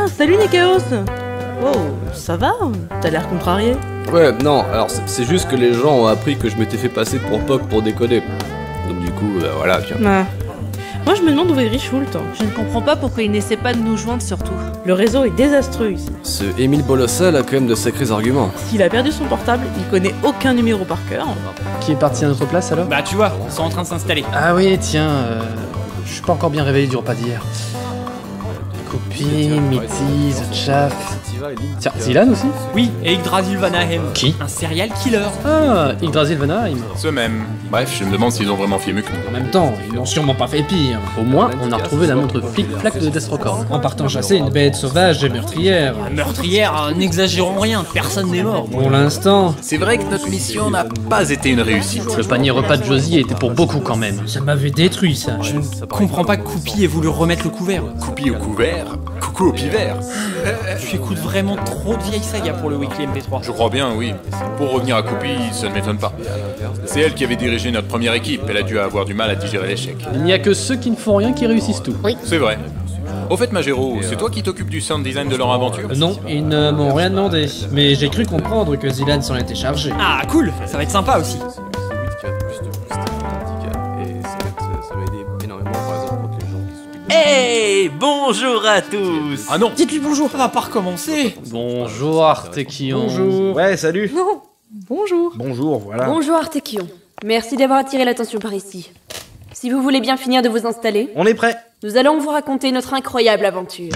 Ah, salut Nikaos. Oh, ça va? T'as l'air contrarié. Ouais, non, alors c'est juste que les gens ont appris que je m'étais fait passer pour Puck pour déconner. Donc du coup, voilà, tiens. Ah. Moi je me demande où est Richult. Je ne comprends pas pourquoi il n'essaie pas de nous joindre surtout. Le réseau est désastreux ici. Ce Émile Bolossal a quand même de sacrés arguments. S'il a perdu son portable, il connaît aucun numéro par cœur. Qui est parti à notre place alors? Bah tu vois, ils sont en train de s'installer. Ah oui, tiens, je suis pas encore bien réveillé du repas d'hier. Copine, Mitty, The Chaff... Tiens, Zilan aussi? Oui, et Yggdrasil Vanahem. Qui? Un serial killer. Ah, Yggdrasil Vanaheim. Ce même. Bref, je me demande s'ils ont vraiment fait mieux que nous. En même temps, ils n'ont sûrement pas fait pire. Au moins, on a retrouvé la montre flic-flac de Deathstroke en partant chasser une bête sauvage et meurtrière. Meurtrière, n'exagérons rien, personne n'est mort. Pour l'instant, C'est vrai que notre mission n'a pas été une réussite. le panier repas de Josie était pour beaucoup quand même. Ça m'avait détruit ça. Je ne comprends pas que Coupi ait voulu remettre le couvert. Coupi au couvert, coucou au pivert. Tu écoutes vraiment trop de vieilles sagas pour le Weekly MP3. Je crois bien, oui. Pour revenir à Coupi, ça ne m'étonne pas. C'est elle qui avait dirigé notre première équipe, elle a dû avoir du mal à digérer l'échec. Il n'y a que ceux qui ne font rien qui réussissent tout. C'est vrai. Au fait, Magero, c'est toi qui t'occupes du sound design de leur aventure? Non, ils ne m'ont rien demandé. Mais j'ai cru comprendre que Zilan s'en était chargé. Ah cool, ça va être sympa aussi. Hey, bonjour à tous. Ah non. Dites-lui bonjour, ça va pas recommencer. Bonjour Artekion. Bonjour. Ouais, salut. Non, bonjour. Bonjour, voilà. Bonjour Artekion. Merci d'avoir attiré l'attention par ici. Si vous voulez bien finir de vous installer, On est prêt. nous allons vous raconter notre incroyable aventure.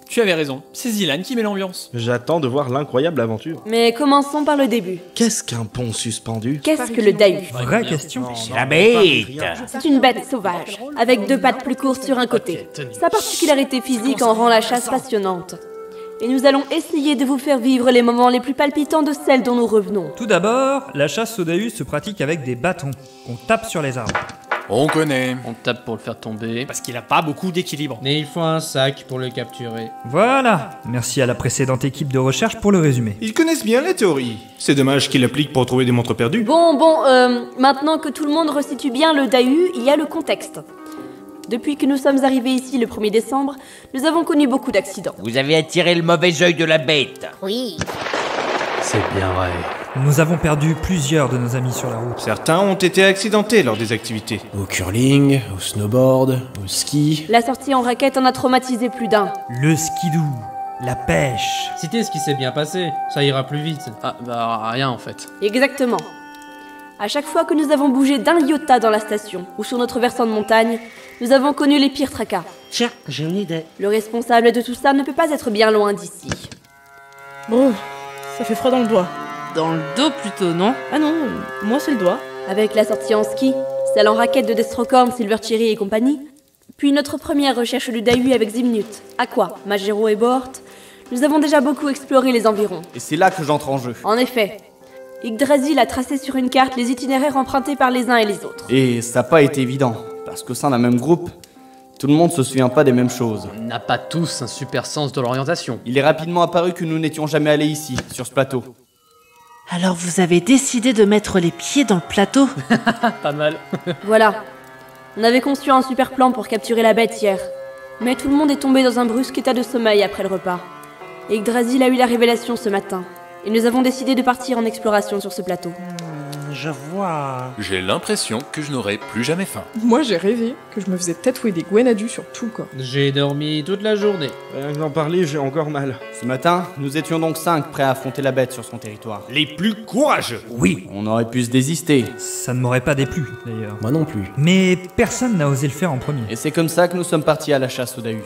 Tu avais raison, c'est Zilan qui met l'ambiance. J'attends de voir l'incroyable aventure. Mais commençons par le début. Qu'est-ce qu'un pont suspendu? Qu'est-ce que le Dahu? Vraie question. C'est la bête. C'est une bête sauvage, avec 2 pattes plus courtes sur un côté. Sa particularité physique en rend la chasse passionnante. Et nous allons essayer de vous faire vivre les moments les plus palpitants de celle dont nous revenons. Tout d'abord, la chasse au Dahu se pratique avec des bâtons. On tape sur les arbres. On connaît. On tape pour le faire tomber. Parce qu'il a pas beaucoup d'équilibre. Mais il faut un sac pour le capturer. Voilà. Merci à la précédente équipe de recherche pour le résumé. Ils connaissent bien la théorie. C'est dommage qu'ils l'appliquent pour trouver des montres perdues. Maintenant que tout le monde resitue bien le Dahu, il y a le contexte. Depuis que nous sommes arrivés ici le 1er décembre, nous avons connu beaucoup d'accidents. Vous avez attiré le mauvais œil de la bête. Oui. C'est bien vrai. Nous avons perdu plusieurs de nos amis sur la route. Certains ont été accidentés lors des activités. Au curling, au snowboard, au ski. La sortie en raquette en a traumatisé plus d'un. Le skidoo, la pêche. Citez ce qui s'est bien passé, ça ira plus vite. Ah, bah rien en fait. Exactement. À chaque fois que nous avons bougé d'un iota dans la station ou sur notre versant de montagne, nous avons connu les pires tracas. Tiens, j'ai une idée. Le responsable de tout ça ne peut pas être bien loin d'ici. Bon, ça fait froid dans le doigt. Dans le dos plutôt, non? Ah non, moi c'est le doigt. Avec la sortie en ski, celle en raquette de Destrocorn, Silvercherry et compagnie, puis notre première recherche du Dahu avec Zimnut, Aqua, Magero et Bohort, nous avons déjà beaucoup exploré les environs. Et c'est là que j'entre en jeu. En effet, Yggdrasil a tracé sur une carte les itinéraires empruntés par les uns et les autres. Et ça n'a pas été évident, parce qu'au sein d'un même groupe, tout le monde se souvient pas des mêmes choses. On n'a pas tous un super sens de l'orientation. Il est rapidement apparu que nous n'étions jamais allés ici, sur ce plateau. Alors vous avez décidé de mettre les pieds dans le plateau? Pas mal. Voilà. On avait conçu un super plan pour capturer la bête hier. Mais tout le monde est tombé dans un brusque état de sommeil après le repas. Et Yggdrasil a eu la révélation ce matin. Et nous avons décidé de partir en exploration sur ce plateau. Je vois. J'ai l'impression que je n'aurai plus jamais faim. Moi j'ai rêvé que je me faisais tatouer des Gwenadu sur tout le corps. J'ai dormi toute la journée. Rien que d'en parler, j'ai encore mal. Ce matin, nous étions donc 5 prêts à affronter la bête sur son territoire. Les plus courageux. Oui. On aurait pu se désister. Ça ne m'aurait pas déplu, d'ailleurs. Moi non plus. Mais personne n'a osé le faire en premier. Et c'est comme ça que nous sommes partis à la chasse au Dahu.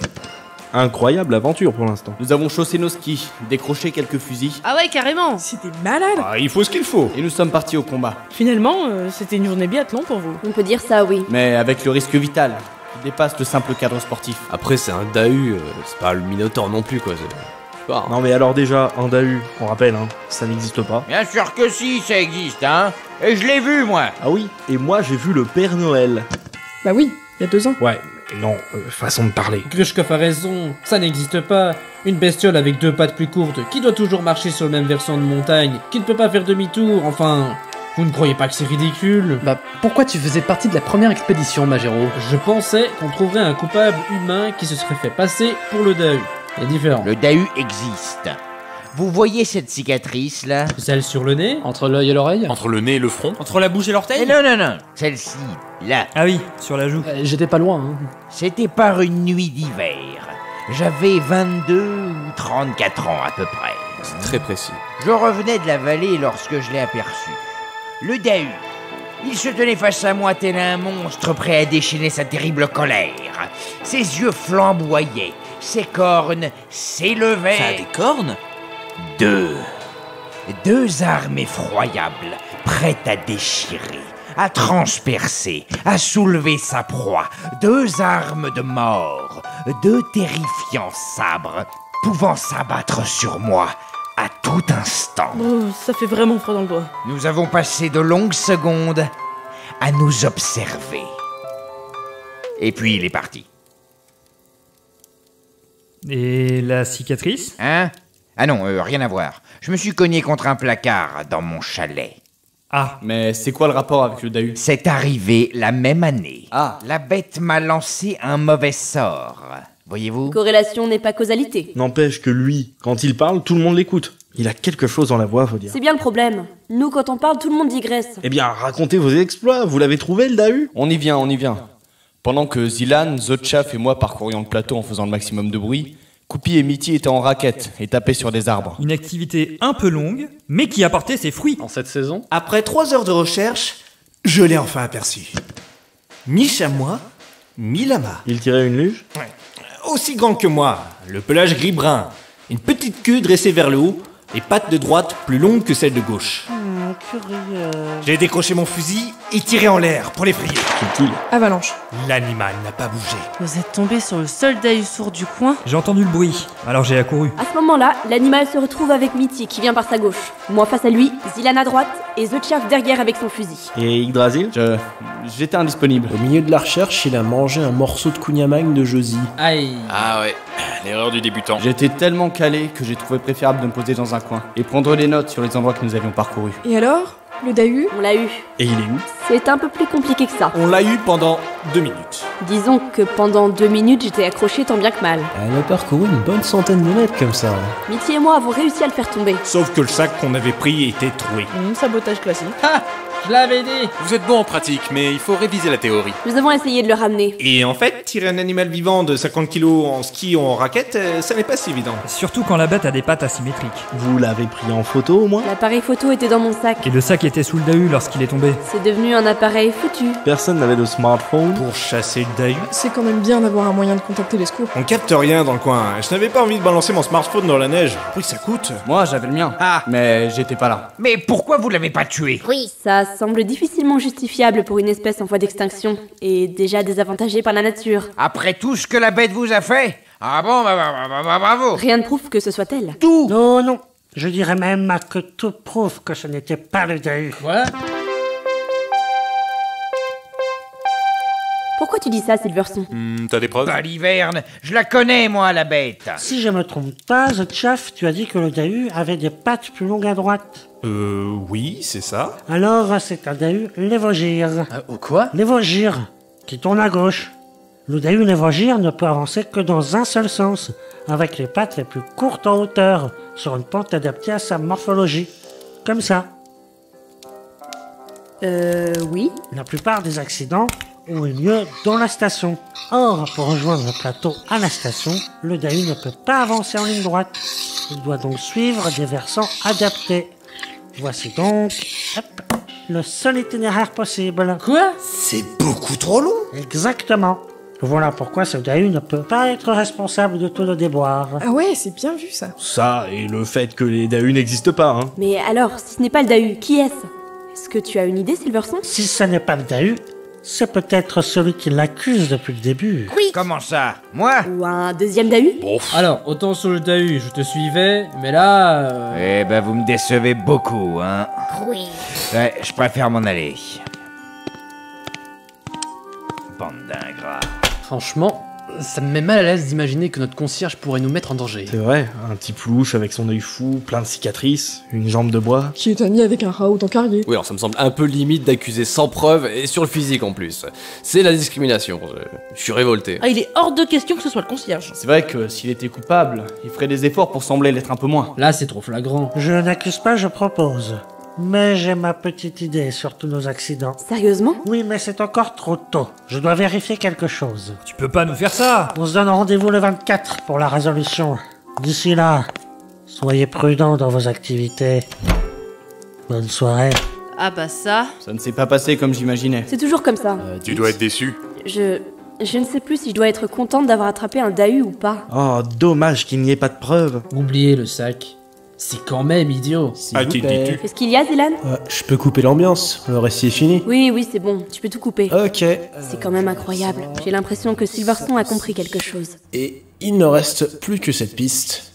Incroyable aventure pour l'instant. Nous avons chaussé nos skis, décroché quelques fusils, Ah ouais, carrément. C'était malade. Ah, il faut ce qu'il faut. et nous sommes partis au combat. Finalement, c'était une journée biathlon pour vous. On peut dire ça, oui. Mais avec le risque vital, qui dépasse le simple cadre sportif. Après, c'est un Dahu, c'est pas le Minotaur non plus, quoi. Je sais pas. Non mais alors déjà, un Dahu, on rappelle, hein, ça n'existe pas. Bien sûr que si, ça existe, hein. Et je l'ai vu, moi. Ah oui, et moi j'ai vu le Père Noël. Bah oui, il y a 2 ans. Ouais, non, façon de parler. Grushkov a raison, ça n'existe pas. Une bestiole avec 2 pattes plus courtes, qui doit toujours marcher sur le même versant de montagne, qui ne peut pas faire demi-tour, enfin... Vous ne croyez pas que c'est ridicule? Bah, pourquoi tu faisais partie de la première expédition, Magero? Je pensais qu'on trouverait un coupable humain qui se serait fait passer pour le Dahu. C'est différent. Le Dahu existe. Vous voyez cette cicatrice là? Celle sur le nez? Entre l'œil et l'oreille? Entre le nez et le front? Entre la bouche et l'orteil? Non, non, non. Celle-ci, là. Ah oui, sur la joue. J'étais pas loin. Hein. C'était par une nuit d'hiver. J'avais 22 ou 34 ans à peu près. C'est très précis. Je revenais de la vallée lorsque je l'ai aperçu. Le Dahu. Il se tenait face à moi tel un monstre prêt à déchaîner sa terrible colère. Ses yeux flamboyaient, ses cornes s'élevaient. Ça a des cornes? Deux armes effroyables, prêtes à déchirer, à transpercer, à soulever sa proie. Deux armes de mort, deux terrifiants sabres, pouvant s'abattre sur moi à tout instant. Oh, ça fait vraiment froid dans le doigt. Nous avons passé de longues secondes à nous observer. Et puis il est parti. Et la cicatrice? Hein? Ah non, rien à voir. Je me suis cogné contre un placard dans mon chalet. Ah, mais c'est quoi le rapport avec le Dahu? C'est arrivé la même année. Ah. La bête m'a lancé un mauvais sort. Voyez-vous? Corrélation n'est pas causalité. N'empêche que lui, quand il parle, tout le monde l'écoute. Il a quelque chose dans la voix, faut dire. C'est bien le problème. Nous, quand on parle, tout le monde digresse. Eh bien, racontez vos exploits, vous l'avez trouvé le Dahu? On y vient, on y vient. Pendant que Zilan, Zotchaf et moi parcourions le plateau en faisant le maximum de bruit, Coupi et Mitty étaient en raquette et tapaient sur des arbres. Une activité un peu longue, mais qui a porté ses fruits. En cette saison? Après 3 heures de recherche, je l'ai enfin aperçu. Mi-chamois, mi-lama. Il tirait une luge? Aussi grand que moi, le pelage gris-brun, une petite queue dressée vers le haut, et pattes de droite plus longues que celles de gauche. Curieux. J'ai décroché mon fusil et tiré en l'air pour l'effrayer. Avalanche. L'animal n'a pas bougé. Vous êtes tombé sur le seul Dahu sourd du coin? J'ai entendu le bruit, alors j'ai accouru. À ce moment-là, l'animal se retrouve avec Mitty qui vient par sa gauche. Moi face à lui, Zilan à droite et Zotchaf derrière avec son fusil. Et Yggdrasil? J'étais indisponible. Au milieu de la recherche, il a mangé un morceau de Kunyamang de Josie. Aïe. Ah ouais, l'erreur du débutant. J'étais tellement calé que j'ai trouvé préférable de me poser dans un coin et prendre des notes sur les endroits que nous avions parcourus. Et alors? Le Dahu? On l'a eu. Et il est où? C'est un peu plus compliqué que ça. On l'a eu pendant 2 minutes. Disons que pendant 2 minutes, j'étais accroché tant bien que mal. Elle a parcouru une bonne centaine de mètres comme ça. Mitty et moi avons réussi à le faire tomber. Sauf que le sac qu'on avait pris était troué. Sabotage classique. Ha! Je l'avais dit! Vous êtes bon en pratique, mais il faut réviser la théorie. Nous avons essayé de le ramener. Et en fait, tirer un animal vivant de 50 kilos en ski ou en raquette, ça n'est pas si évident. Surtout quand la bête a des pattes asymétriques. Vous l'avez pris en photo au moins? L'appareil photo était dans mon sac. Et le sac était sous le Dahu lorsqu'il est tombé. C'est devenu un appareil foutu. Personne n'avait de smartphone? Pour chasser le Dahu? C'est quand même bien d'avoir un moyen de contacter les secours. On capte rien dans le coin. Je n'avais pas envie de balancer mon smartphone dans la neige. Après, ça coûte. Moi, j'avais le mien. Ah. Mais j'étais pas là. Mais pourquoi vous l'avez pas tué? Oui. Ça semble difficilement justifiable pour une espèce en voie d'extinction et déjà désavantagée par la nature. Après tout ce que la bête vous a fait? Ah bon, bravo. Rien ne prouve que ce soit elle. Tout. Non, non. Je dirais même que tout prouve que ce n'était pas le Dahu. Voilà. Pourquoi tu dis ça, Silverson? T'as des preuves? Baliverne, je la connais, moi, la bête. Si je me trompe pas, Zotchaf, tu as dit que le Dahu avait des pattes plus longues à droite. Oui, c'est ça. Alors, c'est un Dahu lévogire. Quoi? Lévogire, qui tourne à gauche. Le Dahu lévogire ne peut avancer que dans un seul sens, avec les pattes les plus courtes en hauteur, sur une pente adaptée à sa morphologie. Comme ça. Oui. La plupart des accidents ont eu lieu dans la station. Or, pour rejoindre le plateau à la station, le Dahu ne peut pas avancer en ligne droite. Il doit donc suivre des versants adaptés. Voici donc le seul itinéraire possible. Quoi? C'est beaucoup trop long. Exactement. Voilà pourquoi ce Dahu ne peut pas être responsable de tout le déboire. Ah ouais, c'est bien vu ça. Ça, et le fait que les Dahus n'existent pas, hein. Mais alors, si ce n'est pas le Dahu, qui est-ce? Est-ce que tu as une idée, Silverson? Si ce n'est pas le Dahu, c'est peut-être celui qui l'accuse depuis le début. Oui. Comment ça? Moi? Ou un deuxième Dahu? Alors, autant sur le Dahu, je te suivais, mais là... Eh ben, vous me décevez beaucoup, hein. Oui. Ouais, je préfère m'en aller. Bande d'ingrats. Franchement, Ça me met mal à l'aise d'imaginer que notre concierge pourrait nous mettre en danger. C'est vrai, un type louche avec son œil fou, plein de cicatrices, une jambe de bois. Qui est ami avec un Raoult en carrier. Oui, alors ça me semble un peu limite d'accuser sans preuve et sur le physique en plus. C'est la discrimination. Je suis révolté. Ah, il est hors de question que ce soit le concierge. C'est vrai que s'il était coupable, il ferait des efforts pour sembler l'être un peu moins. Là, c'est trop flagrant. Je n'accuse pas, je propose. Mais j'ai ma petite idée sur tous nos accidents. Sérieusement? Oui, mais c'est encore trop tôt. Je dois vérifier quelque chose. Tu peux pas nous faire ça. On se donne rendez-vous le 24 pour la résolution. D'ici là, soyez prudents dans vos activités. Bonne soirée. Ah bah ça... Ça ne s'est pas passé comme j'imaginais. C'est toujours comme ça. Tu dois être déçu. Je ne sais plus si je dois être contente d'avoir attrapé un Dahu ou pas. Oh, dommage qu'il n'y ait pas de preuves. Oubliez le sac. C'est quand même idiot. À qui le dis-tu? Qu'est-ce qu'il y a, Zilan? Je peux couper l'ambiance, le récit est fini. Oui, c'est bon, tu peux tout couper. Ok. C'est quand même incroyable. J'ai l'impression que Silverstone a compris quelque chose. Et il ne reste plus que cette piste.